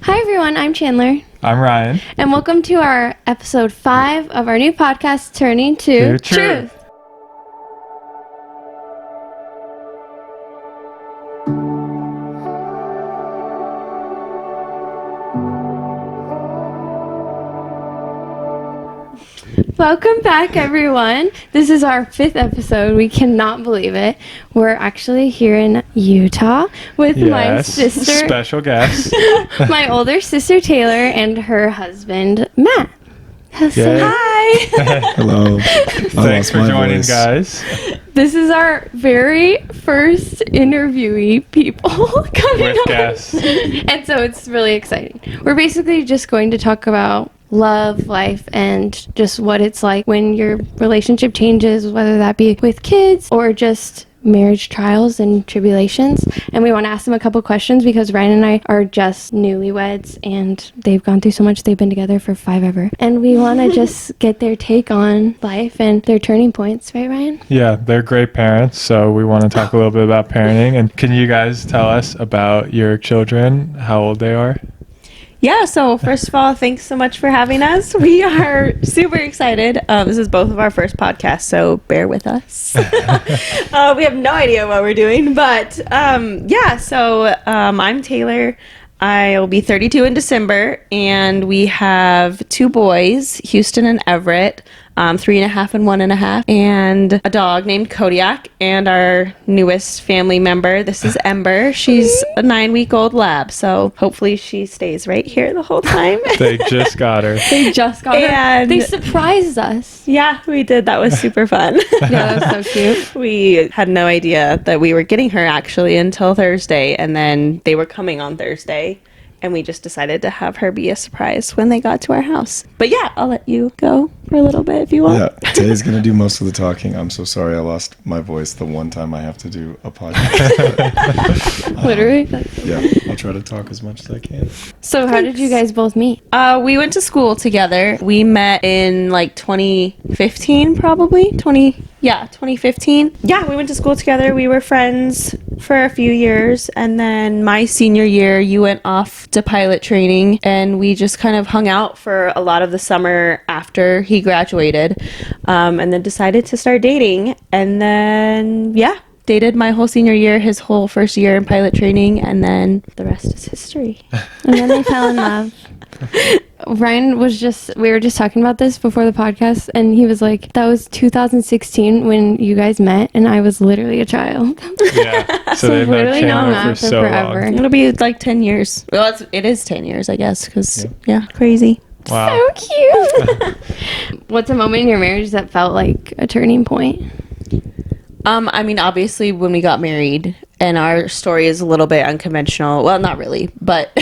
Hi everyone, I'm Chandler. I'm Ryan. And welcome to our episode 5 of our new podcast, Turning to Truth. Welcome back, everyone. This is our 5th episode. We cannot believe it. We're actually here in Utah with my sister. Special guest. My older sister, Taylor, and her husband, Matt. Say hi. Hello. Thanks for joining, guys. This is our very first interviewee people coming with on. guests. And so it's really exciting. We're basically just going to talk about love, life, and just what it's like when your relationship changes, whether that be with kids or just marriage trials and tribulations. And we want to ask them a couple questions because Ryan and I are just newlyweds and they've gone through so much. They've been together for 5 ever. And we want to just get their take on life and their turning points. Right, Ryan? Yeah, they're great parents, so we want to talk a little bit about parenting. And can you guys tell us about your children, how old they are? Yeah, so first of all, thanks so much for having us. We are super excited. This is both of our first podcasts, so bear with us. We have no idea what we're doing, but I'm Taylor. I'll be 32 in December, and we have 2 boys, Houston and Everett, 3.5 and 1.5, and a dog named Kodiak, and our newest family member, this is Ember. She's a 9-week-old lab, so hopefully she stays right here the whole time. They just got her. And they surprised us. Yeah, we did. That was super fun. Yeah, that was so cute. We had no idea that we were getting her actually until Thursday, and then they were coming on Thursday. And we just decided to have her be a surprise when they got to our house. But yeah, I'll let you go for a little bit if you want. Yeah, Tay's going to do most of the talking. I'm so sorry I lost my voice the one time I have to do a podcast. Literally? Yeah, I'll try to talk as much as I can. So how did you guys both meet? We went to school together. We met in like 2015 probably. 2015. Yeah, we went to school together. We were friends for a few years. And then my senior year, you went off to pilot training. And we just kind of hung out for a lot of the summer after he graduated. And then decided to start dating. And then, yeah, dated my whole senior year, his whole first year in pilot training. And then the rest is history. And then they fell in love. Ryan we were just talking about this before the podcast, and he was like, that was 2016 when you guys met, and I was literally a child. Yeah, so they've known Chandler for so forever. long. It'll be like 10 years. Well, it is 10 years, I guess, because, yeah, crazy. Wow. So cute. What's a moment in your marriage that felt like a turning point? I mean, obviously, when we got married, and our story is a little bit unconventional. Well, not really, but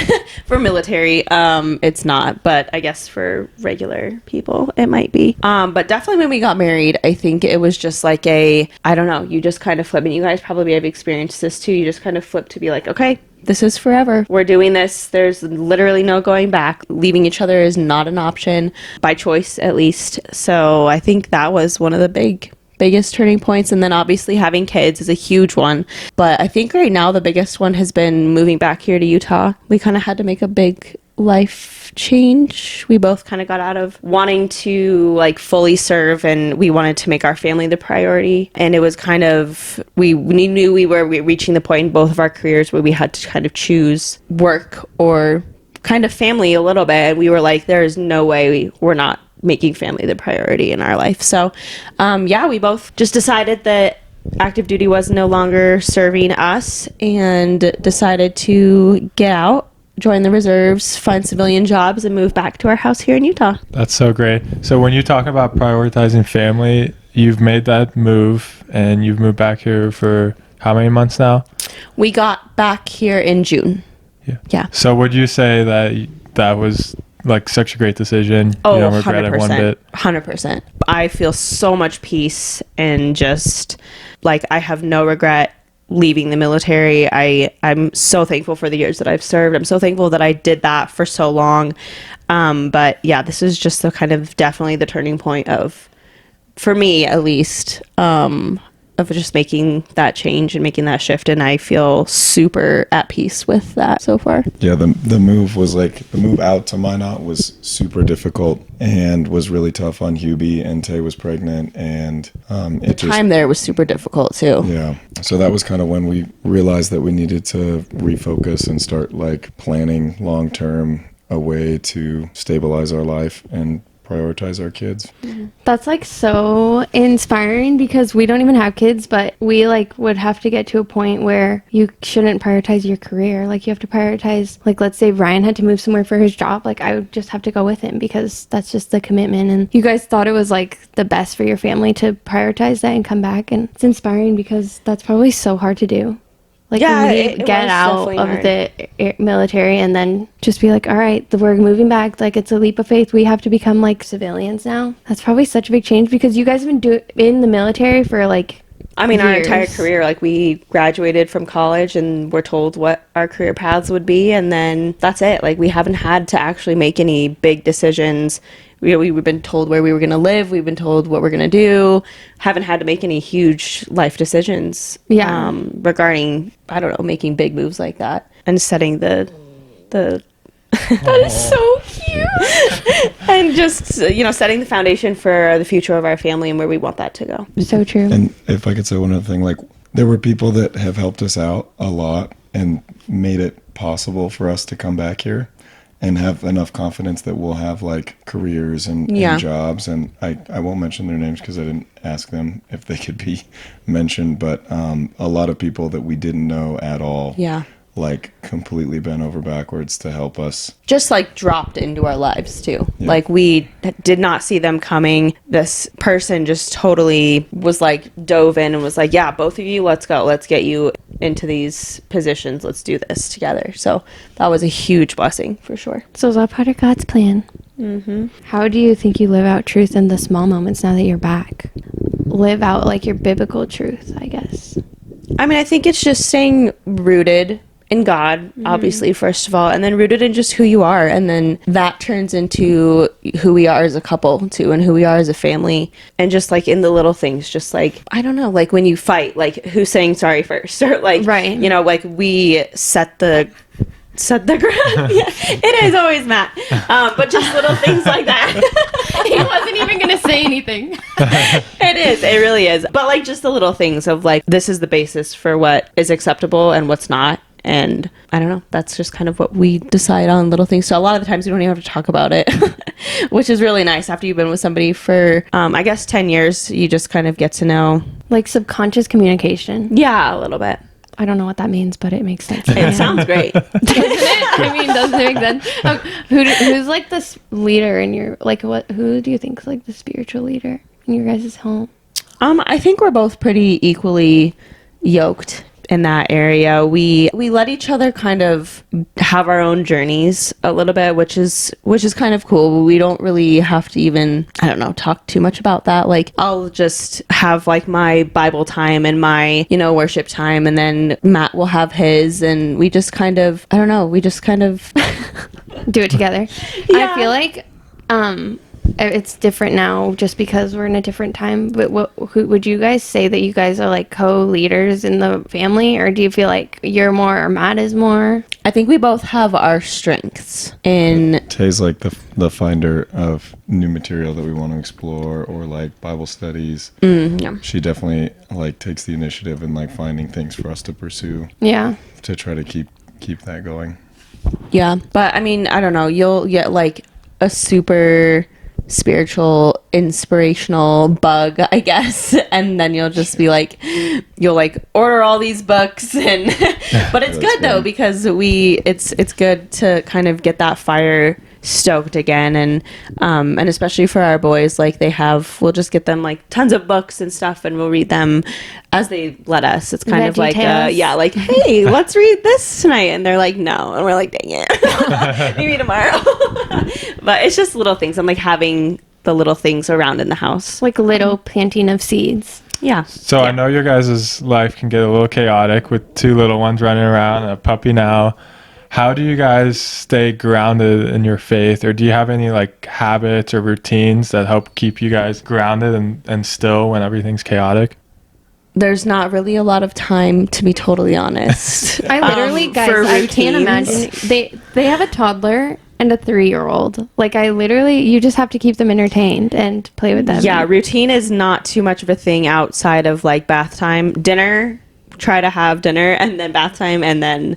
for military, it's not. But I guess for regular people, it might be. But definitely when we got married, I think it was just like I don't know, you just kind of flip. And you guys probably have experienced this too. You just kind of flip to be like, okay, this is forever. We're doing this. There's literally no going back. Leaving each other is not an option, by choice at least. So I think that was one of the biggest turning points. And then obviously having kids is a huge one, but I think right now the biggest one has been moving back here to Utah. We kind of had to make a big life change. We both kind of got out of wanting to like fully serve, and we wanted to make our family the priority. And it was kind we knew we were reaching the point in both of our careers where we had to kind of choose work or kind of family a little bit. And we were like, there is no way we're not making family the priority in our life. So we both just decided that active duty was no longer serving us and decided to get out, join the reserves, find civilian jobs, and move back to our house here in Utah. That's so great. So when you talk about prioritizing family, you've made that move and you've moved back here for how many months now? We got back here in June. Yeah. So would you say that was like such a great decision? Oh, you don't regret 100%, it one bit? 100%. I feel so much peace and just like I have no regret leaving the military. I'm so thankful for the years that I've served. I'm so thankful that I did that for so long. But yeah, this is just the kind of definitely the turning point of, for me at least, of just making that change and making that shift, and I feel super at peace with that so far. Yeah, the move was like, the move out to Minot was super difficult and was really tough on Hubie, and Tay was pregnant, and The time there was super difficult too. yeah. So that was kind of when we realized that we needed to refocus and start like planning long term a way to stabilize our life and prioritize our kids. That's like so inspiring because we don't even have kids, but we like would have to get to a point where you shouldn't prioritize your career. Like you have to prioritize, like let's say Ryan had to move somewhere for his job, like I would just have to go with him because that's just the commitment. And you guys thought it was like the best for your family to prioritize that and come back, and it's inspiring because that's probably so hard to do. Like Yeah, leave, it get was out definitely of hard. the military and then just be like, all right, we're moving back. Like it's a leap of faith. We have to become like civilians now. That's probably such a big change because you guys have been in the military for like I mean, our entire years. career, like we graduated from college and we're told what our career paths would be, and then that's it. Like we haven't had to actually make any big decisions. We've been told where we were going to live. We've been told what we're going to do. Haven't had to make any huge life decisions. Yeah. Regarding, I don't know, making big moves like that and setting the. That is so cute. And just, setting the foundation for the future of our family and where we want that to go. So true. And if I could say one other thing, like there were people that have helped us out a lot and made it possible for us to come back here and have enough confidence that we'll have like careers and jobs. And I won't mention their names because I didn't ask them if they could be mentioned, but a lot of people that we didn't know at all. Yeah. Like completely bent over backwards to help us. Just like dropped into our lives too. Yeah. Like we did not see them coming. This person just totally was like dove in and was like, yeah, both of you, let's go. Let's get you into these positions. Let's do this together. So that was a huge blessing for sure. So is that part of God's plan? Mm-hmm. How do you think you live out truth in the small moments now that you're back? Live out like your biblical truth, I guess. I mean, I think it's just staying rooted in God, obviously, first of all, and then rooted in just who you are. And then that turns into who we are as a couple too, and who we are as a family. And just like in the little things, just like, I don't know, like when you fight, like who's saying sorry first, or like, Right. Like we set the ground. Yeah, it is always Matt. But just little things like that. He wasn't even going to say anything. It really is. But like just the little things of like, this is the basis for what is acceptable and what's not. And I don't know, that's just kind of what we decide on, little things. So a lot of the times we don't even have to talk about it, which is really nice. After you've been with somebody for, I guess, 10 years, you just kind of get to know. Like subconscious communication. Yeah, a little bit. I don't know what that means, but it makes sense. It sounds great. Doesn't it? I mean, doesn't it make sense? Who's like the leader in your, like who do you think is like the spiritual leader in your guys' home? I think we're both pretty equally yoked in that area. We let each other kind of have our own journeys a little bit, which is kind of cool. We don't really have to even, I don't know, talk too much about that. Like I'll just have like my Bible time and my, worship time, and then Matt will have his, and we just kind of, I don't know, we just kind of do it together. Yeah. I feel like it's different now just because we're in a different time. But who would you guys say that you guys are like co-leaders in the family, or do you feel like you're more or Matt is more? I think we both have our strengths in. Tay's like the finder of new material that we want to explore, or like Bible studies. Yeah. She definitely like takes the initiative in like finding things for us to pursue Yeah. to try to keep that going. Yeah, but I mean, I don't know. You'll get like a super spiritual, inspirational bug, I guess, and then you'll just be like, you'll like order all these books, and but it's good though, because it's good to kind of get that fire stoked again, and especially for our boys, like we'll just get them like tons of books and stuff, and we'll read them as they let us. It's kind of like like, hey, let's read this tonight, and they're like, no, and we're like, dang it, maybe tomorrow. But it's just little things. I'm like having the little things around in the house, Like little planting of seeds. yeah. So I know your guys' life can get a little chaotic with two little ones running around and a puppy now. How do you guys stay grounded in your faith, or do you have any like habits or routines that help keep you guys grounded and still when everything's chaotic? there's not really a lot of time, to be totally honest. I literally, guys, for I can't imagine. They have a toddler and a 3-year-old. Like, I literally, you just have to keep them entertained and play with them. Yeah, routine is not too much of a thing outside of like bath time, dinner. Try to have dinner and then bath time and then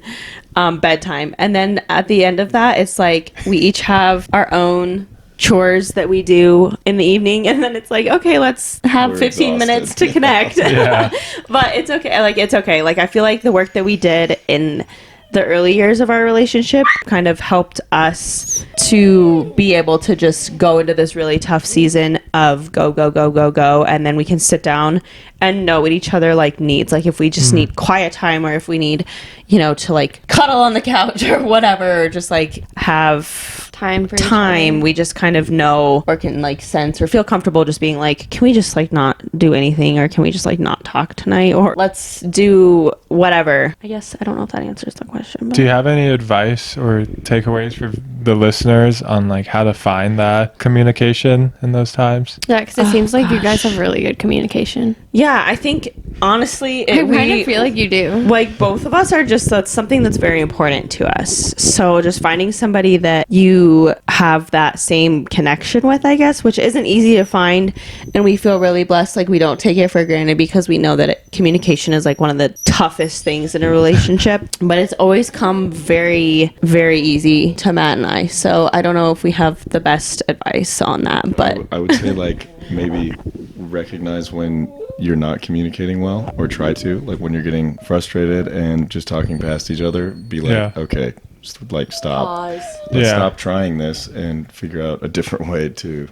bedtime. And then at the end of that, it's like we each have our own chores that we do in the evening, and then it's like, okay, let's have We're 15 minutes to connect. Yeah. But it's okay. Like, it's okay. Like, I feel like the work that we did in the early years of our relationship kind of helped us to be able to just go into this really tough season of go, go, go, go, go. And then we can sit down and know what each other like needs. Like, if we just need quiet time, or if we need, you know, to like cuddle on the couch or whatever, or just like have Time for each time, other. we just kind of know or can like sense or feel comfortable just being like, can we just like not do anything, or can we just like not talk tonight, or let's do whatever. I guess I don't know if that answers the question, but Do you have any advice or takeaways for the listeners on like how to find that communication in those times? Yeah, because it seems like you guys have really good communication. yeah, I think honestly I kind of feel like you do. like both of us are just, that's something that's very important to us. So just finding somebody that you have that same connection with, I guess, which isn't easy to find, and we feel really blessed. Like, we don't take it for granted because we know that communication is like one of the toughest things in a relationship, but it's always come very, very easy to Matt and I. So I don't know if we have the best advice on that, but I would say like maybe recognize when you're not communicating well, or try to, like when you're getting frustrated and just talking past each other, be like, Yeah. okay, just like stop. pause. Let's Yeah. stop trying this and figure out a different way to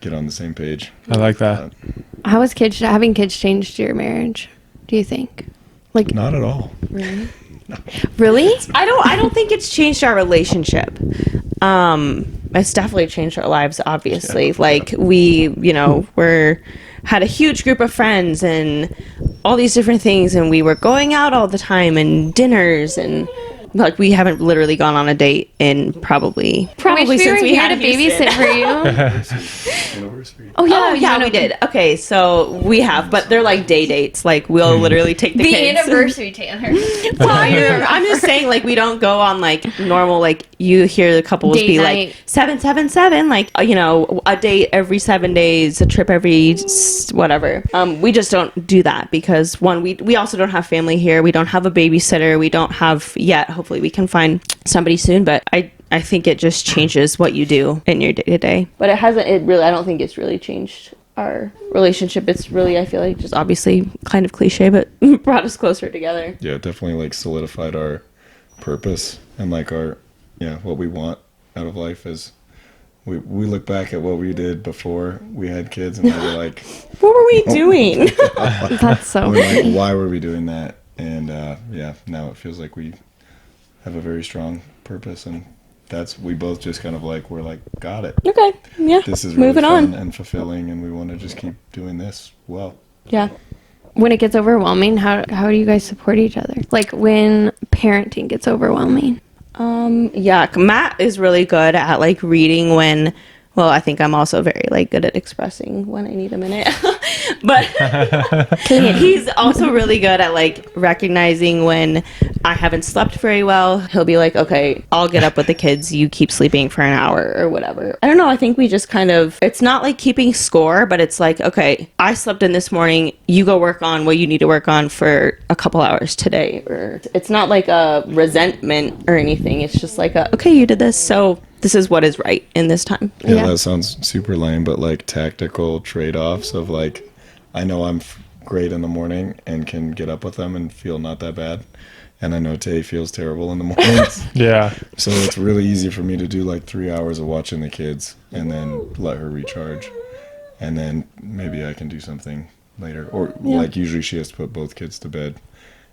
get on the same page. I like that. How has having kids changed your marriage, do you think? Like, Not at all. really? I don't think it's changed our relationship. It's definitely changed our lives, obviously. Yeah. Like, we, you know, had a huge group of friends and all these different things, and we were going out all the time and dinners, and like, we haven't literally gone on a date in probably Wish we since were we here had to Houston. babysit for you. Anniversary. Oh yeah, Oh yeah, we did. Okay, so we have, but they're like day dates. Like, we'll literally take the The kids. anniversary, Taylor. Fire. I'm just saying, like, we don't go on like normal, like, you hear the couples Date be night. like 777, like, you know, a date every 7 days, a trip every whatever. We just don't do that because, one, we also don't have family here. We don't have a babysitter. We don't have yet. Hopefully we can find somebody soon, but I think it just changes what you do in your day to day. But it hasn't, I don't think it's really changed our relationship. It's really, I feel like, just obviously kind of cliche, but brought us closer together. Yeah, definitely like solidified our purpose and like our, what we want out of life is we look back at what we did before we had kids and we were like, What were we doing? That's so we're like, funny. why were we doing that? And now it feels like we have a very strong purpose, and we both just kind of like, we're like, got it. Okay, yeah. This is really moving fun on. and fulfilling, and we want to just keep doing this well. Yeah. When it gets overwhelming, how do you guys support each other? Like, when parenting gets overwhelming. Yeah, Matt is really good at like reading when, well, I think I'm also very like good at expressing when I need a minute. But he's also really good at like recognizing when I haven't slept very well. He'll be like, okay, I'll get up with the kids. You keep sleeping for an hour or whatever. I don't know. I think we just kind of, it's not like keeping score, but it's like, okay, I slept in this morning. You go work on what you need to work on for a couple hours today. Or it's not like a resentment or anything. It's just like, okay, you did this. So this is what is right in this time. Yeah, that sounds super lame, but like tactical trade-offs of like, I know I'm great in the morning and can get up with them and feel not that bad. And I know Tay feels terrible in the mornings. Yeah. So it's really easy for me to do like 3 hours of watching the kids and then let her recharge. And then maybe I can do something later. Or like usually she has to put both kids to bed.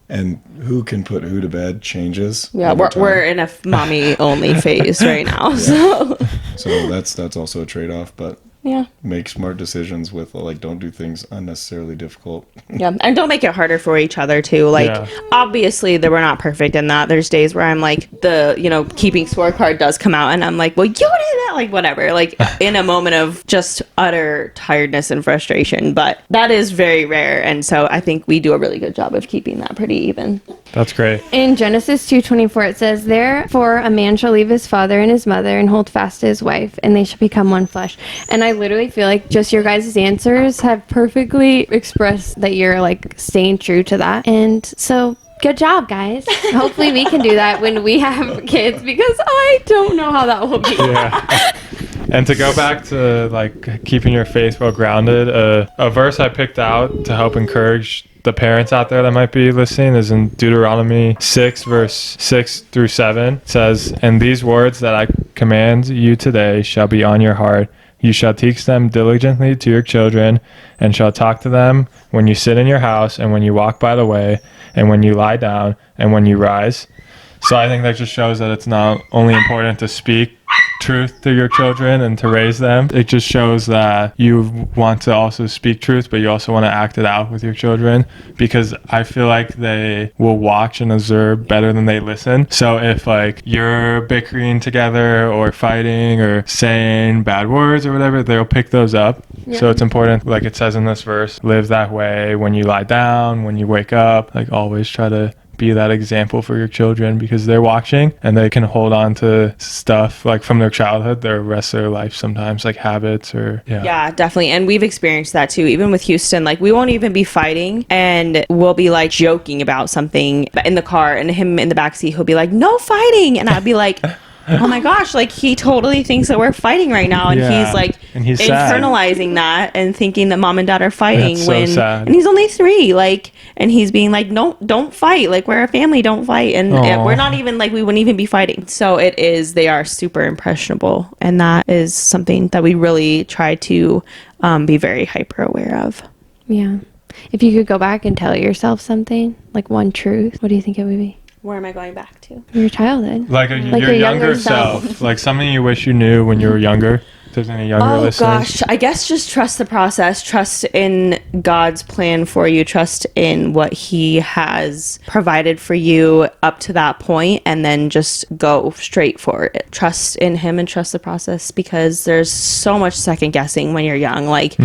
And who can put who to bed changes. Yeah, over time. we're in a mommy only phase right now. So So that's also a trade-off, but Yeah. make smart decisions with, like, don't do things unnecessarily difficult. Yeah, and don't make it harder for each other too. Like, Yeah. obviously, that we're not perfect in that. There's days where I'm like, keeping scorecard does come out, and I'm like, well, you did that, like, whatever. Like, in a moment of just utter tiredness and frustration. But that is very rare, and so I think we do a really good job of keeping that pretty even. That's great. In Genesis 2:24, it says, "Therefore a man shall leave his father and his mother and hold fast to his wife, and they shall become one flesh." And I literally feel like just your guys' answers have perfectly expressed that you're like staying true to that. And so good job, guys. Hopefully we can do that when we have kids, because I don't know how that will be. Yeah. And to go back to like keeping your faith well grounded, a verse I picked out to help encourage the parents out there that might be listening is in Deuteronomy 6 verse 6 through 7. It says, "And these words that I command you today shall be on your heart. You shall teach them diligently to your children, and shall talk to them when you sit in your house, and when you walk by the way, and when you lie down, and when you rise." So I think that just shows that it's not only important to speak truth to your children and to raise them. It just shows that you want to also speak truth, but you also want to act it out with your children, because I feel like they will watch and observe better than they listen. So if like you're bickering together or fighting or saying bad words or whatever, they'll pick those up. Yeah. So it's important, like it says in this verse, live that way when you lie down, when you wake up, like always try to be that example for your children, because they're watching and they can hold on to stuff like from their childhood their rest of their life, sometimes like habits or Yeah, definitely. And we've experienced that too. Even with Houston, like we won't even be fighting and we'll be like joking about something in the car, and him in the backseat, he'll be like, "No fighting," and I'd be like, oh my gosh, like he totally thinks that we're fighting right now, and Yeah. he's like And he's sad. internalizing that and thinking that mom and dad are fighting. That's so sad. And he's only 3, like, and he's being like, "No, don't fight, like we're a family, don't fight." And Aw. we're not even like, we wouldn't even be fighting. So they are super impressionable, and that is something that we really try to be very hyper aware of. Yeah. If you could go back and tell yourself something, like one truth, what do you think it would be? Where am I going back to? Your childhood. like, your younger self, like something you wish you knew when you were younger. If there's any younger Oh listeners. gosh, I guess just trust the process, trust in God's plan for you, trust in what he has provided for you up to that point, and then just go straight for it. Trust in him and trust the process, because there's so much second guessing when you're young. Like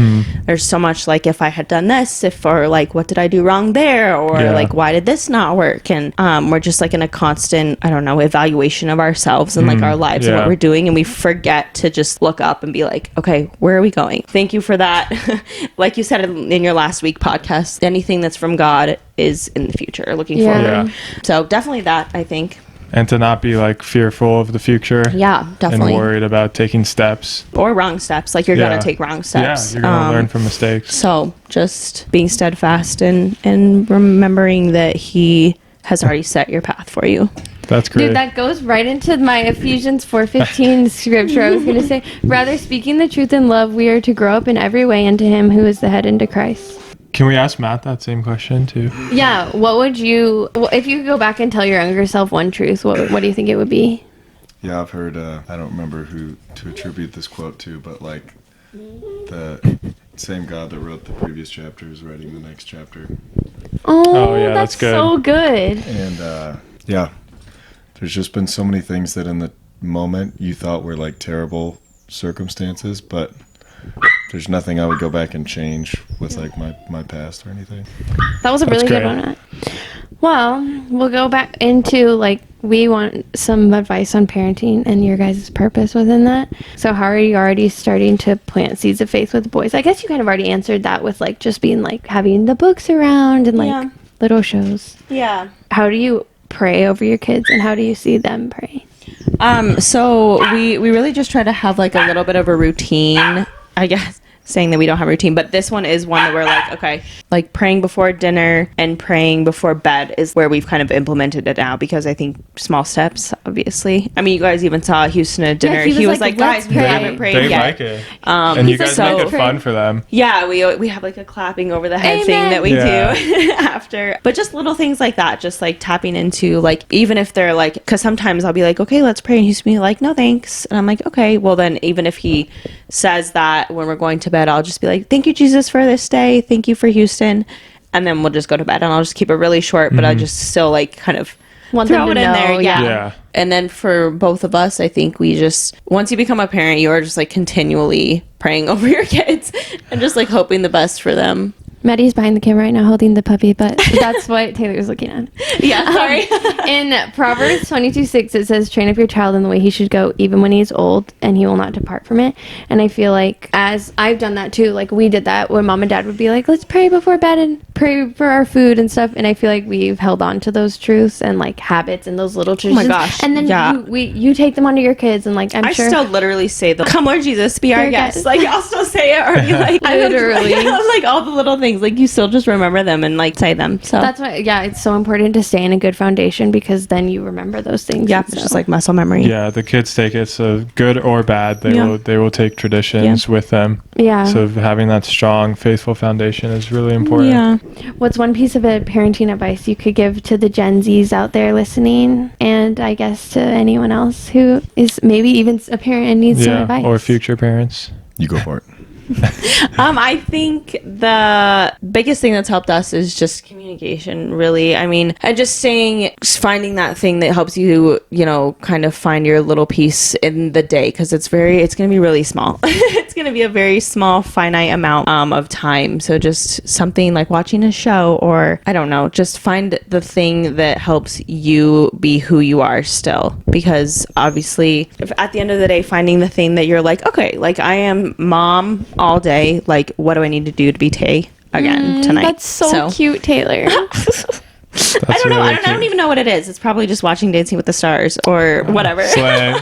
there's so much like, if I had done this, or like what did I do wrong there, or Yeah. like why did this not work? And we're just like in a constant, I don't know, evaluation of ourselves and like our lives and yeah. what we're doing, and we forget to just look up and be like, okay, where are we going? Thank you for that. Like you said in your last week podcast, anything that's from God is in the future, looking Yeah. forward. Yeah. So definitely that, I think. And to not be like fearful of the future. Yeah, definitely. And worried about taking steps. Or wrong steps. Like you're Yeah. going to take wrong steps. Yeah, you're going to learn from mistakes. So just being steadfast and remembering that he has already set your path for you. That's great. Dude, that goes right into my Ephesians 4:15 scripture. I was going to say, rather speaking the truth in love, we are to grow up in every way into him who is the head, into Christ. Can we ask Matt that same question too? Yeah, what would you, if you could go back and tell your younger self one truth, what do you think it would be? Yeah, I've heard, I don't remember who to attribute this quote to, but like the same God that wrote the previous chapter is writing the next chapter. Oh, yeah, that's that's good. so good. And yeah, there's just been so many things that in the moment you thought were like terrible circumstances, but there's nothing I would go back and change with like my past or anything. That was a That's really good great. one. Matt. Well, we'll go back into like, we want some advice on parenting and your guys' purpose within that. So how are you already starting to plant seeds of faith with the boys? I guess you kind of already answered that with like just being like having the books around and like Yeah. little shows. Yeah. How do you pray over your kids, and how do you see them pray? So we really just try to have like a little bit of a routine, I guess, saying that we don't have a routine, but this one is one that we're like, okay, like praying before dinner and praying before bed is where we've kind of implemented it now, because I think small steps, obviously. I mean, you guys even saw Houston at dinner. he He was was like, like, guys, "Let's we pray." haven't prayed They yet. like it. And you He's guys like, make it "So- fun for them. Yeah, we have like a clapping over the head thing Amen. that we Yeah. do after. But just little things like that, just like tapping into like, even if they're like, because sometimes I'll be like, okay, let's pray, and he's be like, no thanks, and I'm like, okay, well then even if he says that when we're going to bed, I'll just be like, thank you, Jesus, for this day. Thank you for Houston. And then we'll just go to bed, and I'll just keep it really short, but I'll just still like kind of Want throw them it to in there. know, Yeah. Yeah. And then for both of us, I think we just, once you become a parent, you are just like continually praying over your kids and just like hoping the best for them. Maddie's behind the camera right now holding the puppy, but that's what Taylor's looking at. Yeah, sorry. In Proverbs 22:6, it says, train up your child in the way he should go, even when he is old, and he will not depart from it. And I feel like, as I've done that too, like we did that when mom and dad would be like, let's pray before bed and pray for our food and stuff. And I feel like we've held on to those truths and like habits and those little traditions. gosh, And then yeah. you take them onto your kids, and like, I'm I sure. still literally say the come Lord Jesus, be our Your guest. guest. Like I'll still say it or be like Literally. like all the little things. Like you still just remember them and like say them. So That's why, yeah, it's so important to stay in a good foundation, because then you remember those things. yeah, And it's so- just like muscle memory. Yeah, the kids take it, so good or bad, they will take traditions with them. yeah. So having that strong, faithful foundation is really important. Yeah. What's one piece of parenting advice you could give to the Gen Zs out there listening, and I guess to anyone else who is maybe even a parent and needs some advice? Or future parents. You go for it. I think the biggest thing that's helped us is just communication, really. I mean, and just finding that thing that helps you, you know, kind of find your little piece in the day, because it's going to be really small. It's going to be a very small, finite amount of time. So just something like watching a show, or I don't know, just find the thing that helps you be who you are still. Because obviously, if at the end of the day, finding the thing that you're like, okay, like I am mom all day, like what do I need to do to be Tay again tonight? That's so cute, Taylor. I don't know. I don't even know what it is. It's probably just watching Dancing with the Stars or whatever. Slay.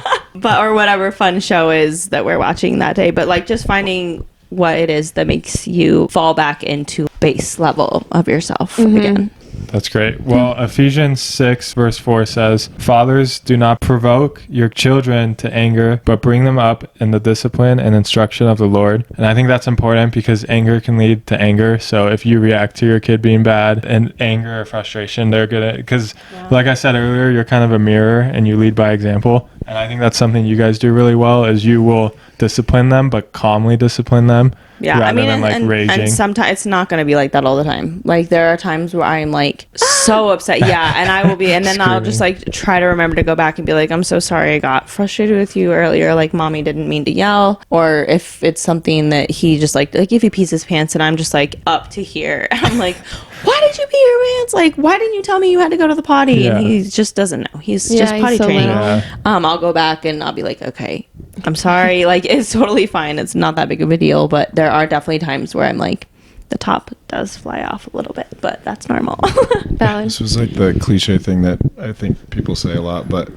Or whatever fun show is that we're watching that day. But like just finding what it is that makes you fall back into base level of yourself again. That's great. Well, Ephesians 6 verse 4 says, fathers, do not provoke your children to anger, but bring them up in the discipline and instruction of the Lord. And I think that's important, because anger can lead to anger. So if you react to your kid being bad and anger or frustration, they're gonna, because like I said earlier, you're kind of a mirror and you lead by example. And I think that's something you guys do really well, is you will discipline them, but calmly discipline them. Yeah, rather I mean, than like raging. and sometimes it's not going to be like that all the time. Like there are times where I'm like so upset, yeah, and I will be, and then I'll just like try to remember to go back and be like, I'm so sorry, I got frustrated with you earlier. Like mommy didn't mean to yell, or if it's something that he just like if he pees his pants and I'm just like up to here, and I'm like, why did you pee your pants? Like why didn't you tell me you had to go to the potty? Yeah. And he just doesn't know. He's Yeah, just he's potty so trained. little. Yeah. I'll go back and I'll be like, okay, I'm sorry. Like, it's totally fine. It's not that big of a deal. But there are definitely times where I'm like, the top does fly off a little bit, but that's normal. Valid. This was like the cliche thing that I think people say a lot, but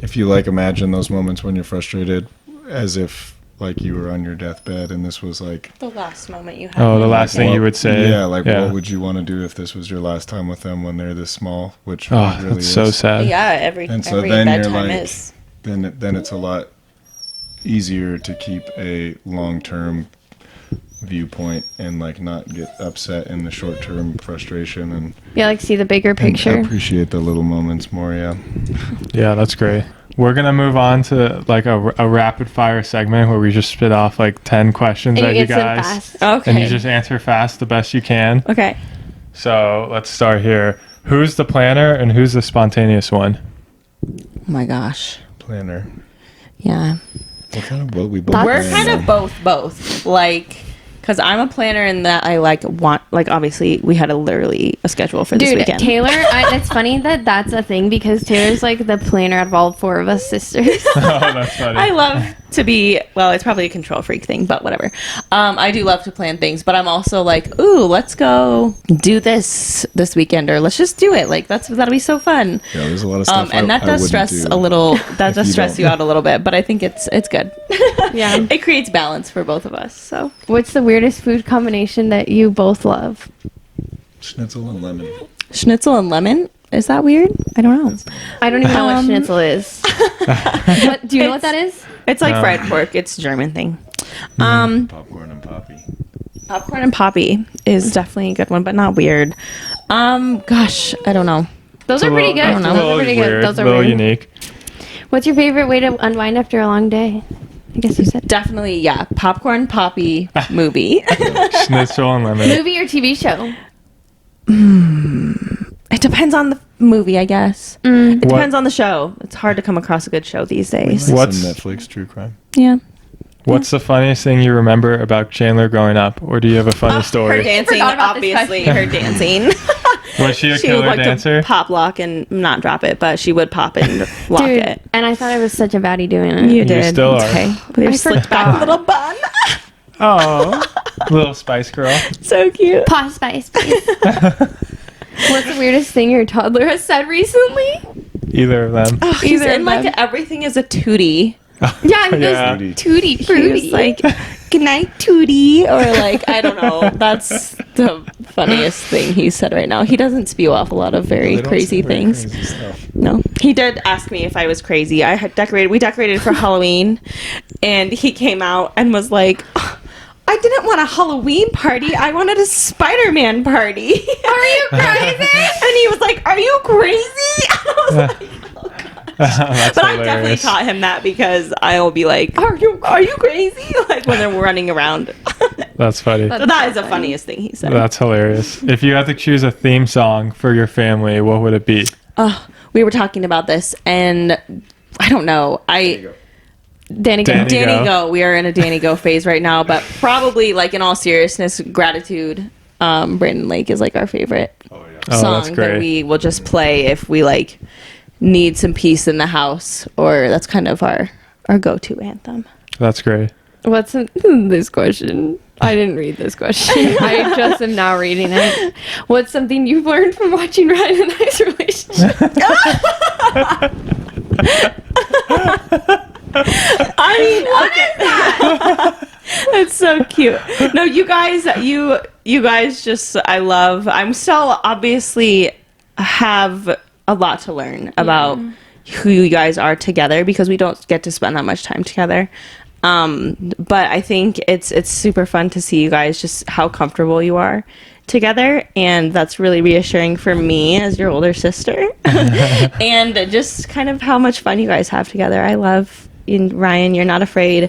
if you like imagine those moments when you're frustrated as if like you were on your deathbed and this was like The last moment you had. Oh, the last thing you would say. Yeah, like what would you want to do if this was your last time with them when they're this small, which Oh, really that's is. so sad. Yeah, every And so every then you're bedtime like, is. then it's a lot easier to keep a long-term viewpoint and like not get upset in the short-term frustration and Yeah, like see the bigger and picture. appreciate the little moments more. Yeah. Yeah, that's great. We're going to move on to like a rapid fire segment where we just spit off like 10 questions And at you you get some guys. fast. Okay. And you just answer fast the best you can. Okay. So let's start here. Who's the planner and who's the spontaneous one? Oh my gosh. Planner. Yeah. What kind of we both We're plan, kind of though. both. Like, because I'm a planner in that I like want, like, obviously we had literally a schedule for this Dude, weekend. Taylor, it's funny that that's a thing, because Taylor's like the planner out of all four of us sisters. Oh, that's funny. I love to be, well, it's probably a control freak thing, but whatever. I do love to plan things, but I'm also like, ooh, let's go do this weekend, or let's just do it. Like that'll be so fun. Yeah, there's a lot of stuff. And that I does wouldn't stress do a little. That if does you stress don't. you out a little bit, but I think it's good. Yeah. It creates balance for both of us. So What's the weirdest food combination that you both love? Schnitzel and lemon. schnitzel and lemon, is that weird? I don't know. I don't even know what schnitzel is. What, do you know what that is? It's like No. fried pork. It's a German thing. Popcorn and poppy. Popcorn and poppy is definitely a good one, but not weird. Gosh, I don't know. Those are pretty good. It's a Those little are pretty weird, good. Those are a little weird. unique. What's your favorite way to unwind after a long day? I guess you said. Definitely, yeah. Popcorn Poppy movie. Schnitzel Unlimited. Movie or TV show? It depends on the movie, I guess. It What- depends on the show. It's hard to come across a good show these days. Some What's- Netflix true crime? Yeah. What's the funniest thing you remember about Chandler growing up? Or do you have a funny Her story? dancing, forgot about this obviously. question. Her dancing. Was she a She would killer like dancer? to pop lock and not drop it, but she would pop and lock Dude, it. and I thought I was such a baddie doing it. You did. still It's are. okay. With your I slicked back forgot. little bun. Oh, little Spice Girl. So cute. Pause Spice, please. What's the weirdest thing your toddler has said recently? Either of them. He's Either in of like them. everything is a tootie. Yeah, he Yeah. goes Tootie He Fruity. was like, "Good night, Tootie," or like, I don't know. That's the funniest thing he said right now. He doesn't spew off a lot of very They don't crazy say very things. crazy stuff. No, he did ask me if I was crazy. I had decorated. We decorated for Halloween, and he came out and was like, "Oh, I didn't want a Halloween party. I wanted a Spider-Man party." Are you crazy? And he was like, "Are you crazy?" I was like, "Oh God." That's But I definitely hilarious. taught him that because I will be like, "Are you crazy?" Like when they're running around. That's funny. So that is the funniest thing he said. That's hilarious. If you had to choose a theme song for your family, what would it be? We were talking about this, and I don't know. Danny, Danny Danny Go. Go. We are in a Danny Go phase right now, but probably like in all seriousness, Gratitude. Brandon Lake is like our favorite Oh, that's song that great. we will just play if we like need some peace in the house, or that's kind of our go-to anthem. That's great. What's this question? I didn't read this question. I just am now reading it. What's something you've learned from watching Ryan and I's relationship? I mean, okay. It's so cute. No, you guys just, I'm still obviously have a lot to learn about who you guys are together because we don't get to spend that much time together. But I think it's super fun to see you guys just how comfortable you are together, and that's really reassuring for me as your older sister. And just kind of how much fun you guys have together. I love Ryan, you're not afraid.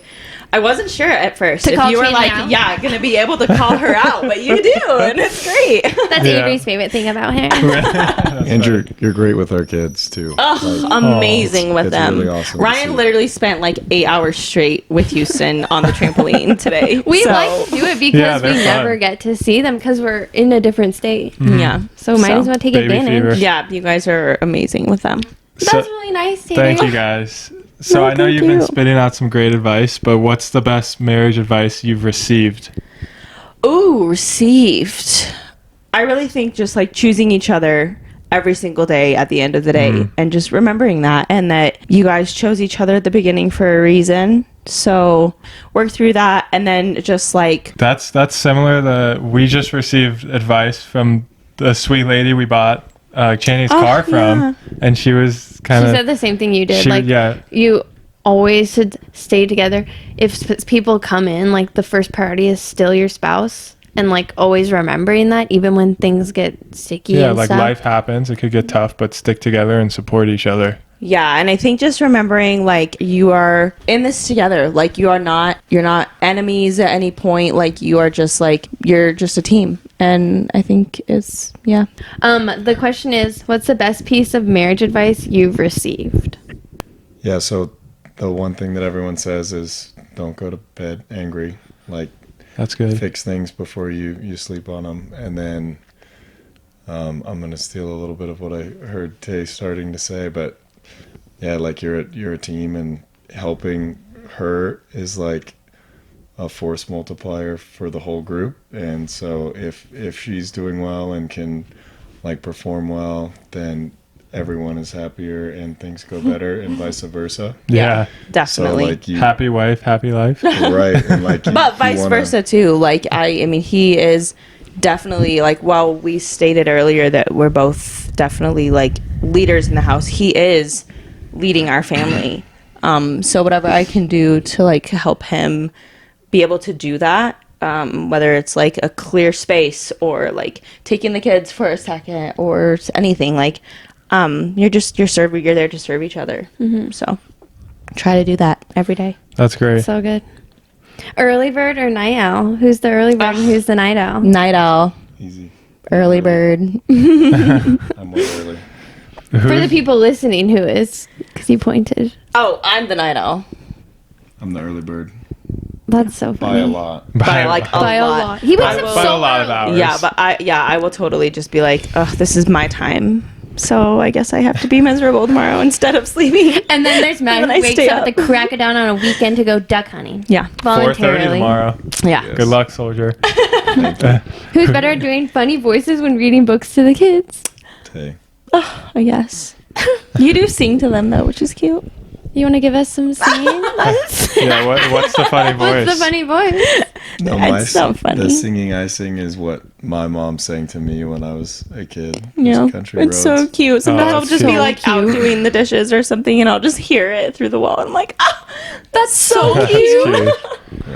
I wasn't sure at first To if call you were Trina like, out? yeah, gonna be able to call her out, but you do, and it's great. That's Yeah. Avery's favorite thing about him. And you're great with our kids too. Oh, Like, amazing with it's them. really awesome to Ryan see. literally spent like 8 hours straight with Houston on the trampoline today. We So, like to do it because Yeah, we they're never fun. get to see them because we're in a different state. yeah. So might as well take Baby advantage. fever. Yeah, you guys are amazing with them. That's So- really nice, Taylor. Thank you guys. So No, I know thank you've been you. spitting out some great advice, but what's the best marriage advice you've received? Ooh, received. I really think just like choosing each other every single day at the end of the day and just remembering that, and that you guys chose each other at the beginning for a reason. So work through that, and then just like That's similar. We just received advice from the sweet lady we bought Chaney's car from, yeah. and she was She kind said of the same thing you did. She- Like, yeah. you always should stay together. If people come in, like, the first priority is still your spouse. And, like, always remembering that, even when things get sticky and like stuff. life happens. It could get tough, but stick together and support each other. yeah, and I think just remembering like you are in this together. Like you're not enemies at any point. Like you're just a team. And I think it's The question is, what's the best piece of marriage advice you've received? Yeah, so the one thing that everyone says is don't go to bed angry. Like, That's good. fix things before you sleep on them. And then I'm going to steal a little bit of what I heard Tay starting to say, but yeah, like you're a team, and helping her is like a force multiplier for the whole group. And so if she's doing well and can like perform well, then everyone is happier and things go better, and vice versa. Yeah. So definitely. like you Happy wife, happy life. right, and like But vice versa too. Like I mean, he is definitely like. While we stated earlier that we're both definitely like leaders in the house, he is leading our family. So whatever I can do to like help him be able to do that, whether it's like a clear space or like taking the kids for a second or anything, like you're there to serve each other. So try to do that every day. That's great. So good. Early bird or night owl? Who's the early bird and who's the night owl? Night owl, Easy. early bird. I'm way early. For the people listening, who is? Because you pointed. Oh, I'm the night owl. I'm the early bird. That's so By funny. a lot. By like By a lot. He wakes up by so a lot of early. hours. Yeah, but I will totally just be like, oh, this is my time. So I guess I have to be miserable tomorrow instead of sleeping. And then there's Matt When who I wakes stay up at up. the crack of dawn on a weekend to go duck hunting. Yeah. 4:30 Voluntarily. tomorrow. Yeah. Yes. Good luck, soldier. Who's better at doing funny voices when reading books to the kids? Tay. Oh, yes. You do sing to them though, which is cute. You want to give us some singing lessons? Yeah, what's the funny voice? What's the funny voice? No, That's so funny. The singing I sing is what my mom sang to me when I was a kid. Yeah, Just Country it's Roads. so cute. Sometimes Oh, I'll that's just be so like out cute. doing the dishes or something, and I'll just hear it through the wall. I'm like, ah, that's so That's cute. cute.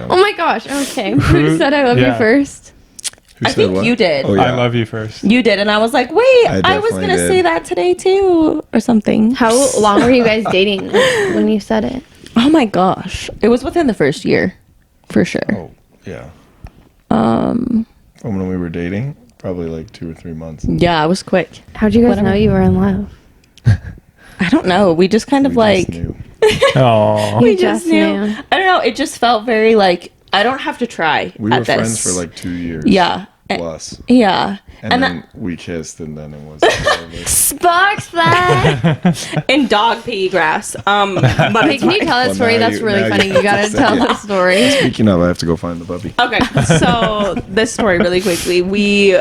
Oh my gosh. Okay. Who said I love you Yeah. first? Who I said think what? you did. Oh, yeah. I love you first. You did, and I was like, wait, I I was definitely gonna did. say that today too, or something. How long were you guys dating when you said it? Oh my gosh, it was within the first year, for sure. Oh, yeah. Um, From when we were dating, probably like 2 or 3 months. yeah, it was quick. How'd you guys Whatever. know you were in love? I don't know. We just kind of We like just knew. Oh, we You just just knew. knew. I don't know. It just felt very like I don't have to try. We at were friends this. for like 2 years. Yeah. Plus. Yeah. And then that- we kissed, and then it was all of us. Sparks that. in dog pee grass. But Wait, it's can you fine. tell that Well, story? now That's you- really now funny. you You gotta have to tell say it. the story. Speaking of, I have to go find the puppy. Okay, so this story really quickly. We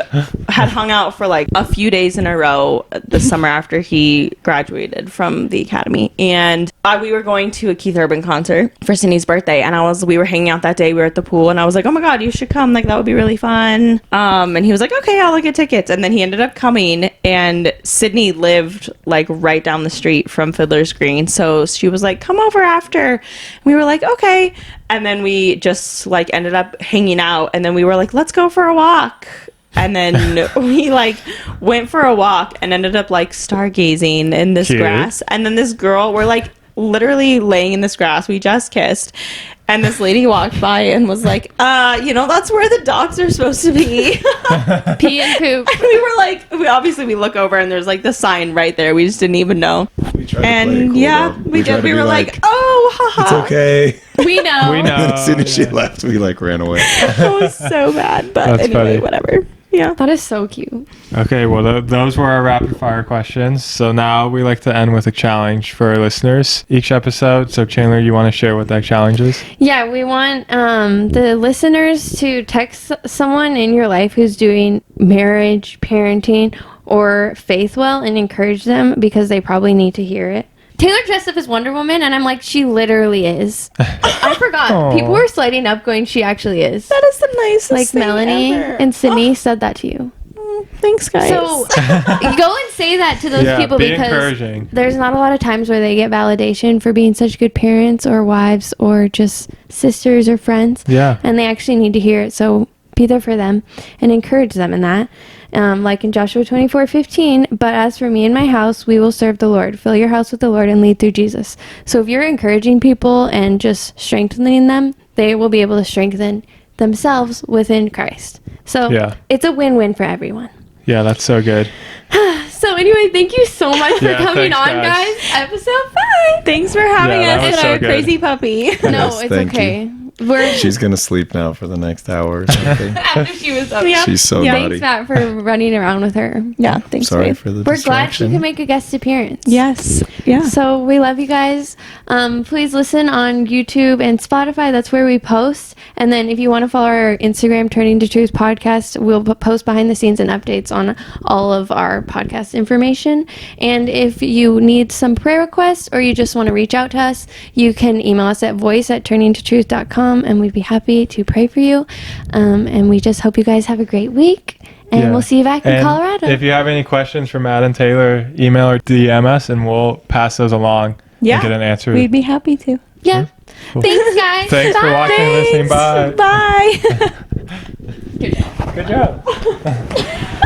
had hung out for like a few days in a row the summer after he graduated from the academy, and we were going to a Keith Urban concert for Sydney's birthday, and we were hanging out that day. We were at the pool, and I was like, "Oh my god, you should come! Like that would be really fun." And he was like, "Okay, I'll look at tickets." And then he ended up coming, and Sydney lived like right down the street from Fiddler's Green, so she was like, "Come over after." And we were like, "Okay." And then we just like ended up hanging out, and then we were like, let's go for a walk. And then we like went for a walk and ended up like stargazing in this Cute. grass. And then this girl, we're like literally laying in this grass. We just kissed. And this lady walked by and was like, that's where the dogs are supposed to be. Pee and poop. We were like, we look over and there's like the sign right there. We just didn't even know. We tried to play it And cool, yeah, though. we tried did. to We be were like, oh, haha. it's okay. We know. we know. As soon as she yeah. left, we like ran away. It was so bad. But That's anyway, funny. whatever. Yeah. That is so cute. Okay, well, those were our rapid fire questions. So now we like to end with a challenge for our listeners each episode. So, Chandler, you want to share what that challenge is? Yeah, we want the listeners to text someone in your life who's doing marriage, parenting, or faith well and encourage them because they probably need to hear it. Taylor dressed up as Wonder Woman, and I'm like, she literally is. I forgot. Aw. People were sliding up going, she actually is. That is the nicest Like thing Melanie ever. and Sydney said that to you. Oh, thanks, guys. So go and say that to those Yeah, people be because encouraging. there's not a lot of times where they get validation for being such good parents or wives or just sisters or friends. Yeah. And they actually need to hear it. So be there for them and encourage them in that. Like in Joshua 24:15, but as for me and my house, we will serve the Lord. Fill your house with the Lord and lead through Jesus. So if you're encouraging people and just strengthening them, they will be able to strengthen themselves within Christ. So Yeah. it's a win-win for everyone. Yeah, that's so good. So anyway, thank you so much for Yeah, coming thanks, on, guys. guys. Episode 5. Thanks for having Yeah, that us was and so our good. crazy puppy. No, Yes, it's thank you. okay. We're She's gonna sleep now for the next hour or something. after she was up. Yeah. She's so Yeah. naughty. Thanks, Matt, for running around with her. Yeah, thanks. Sorry babe. for the We're glad she distraction. could make a guest appearance. Yes. Yeah. So we love you guys. Please listen on YouTube and Spotify. That's where we post. And then if you want to follow our Instagram, Turning to Truth podcast, we'll post behind the scenes and updates on all of our podcast information. And if you need some prayer requests or you just want to reach out to us, you can email us at voice@turningtotruth.com and we'd be happy to pray for you. And we just hope you guys have a great week. And Yeah. we'll see you back in And Colorado. if you have any questions for Matt and Taylor, email or DM us and we'll pass those along Yeah. and get an answer. We'd be happy to. yeah. Cool. Thanks, guys. Thanks for Bye. watching and listening. Bye. Bye. Good job.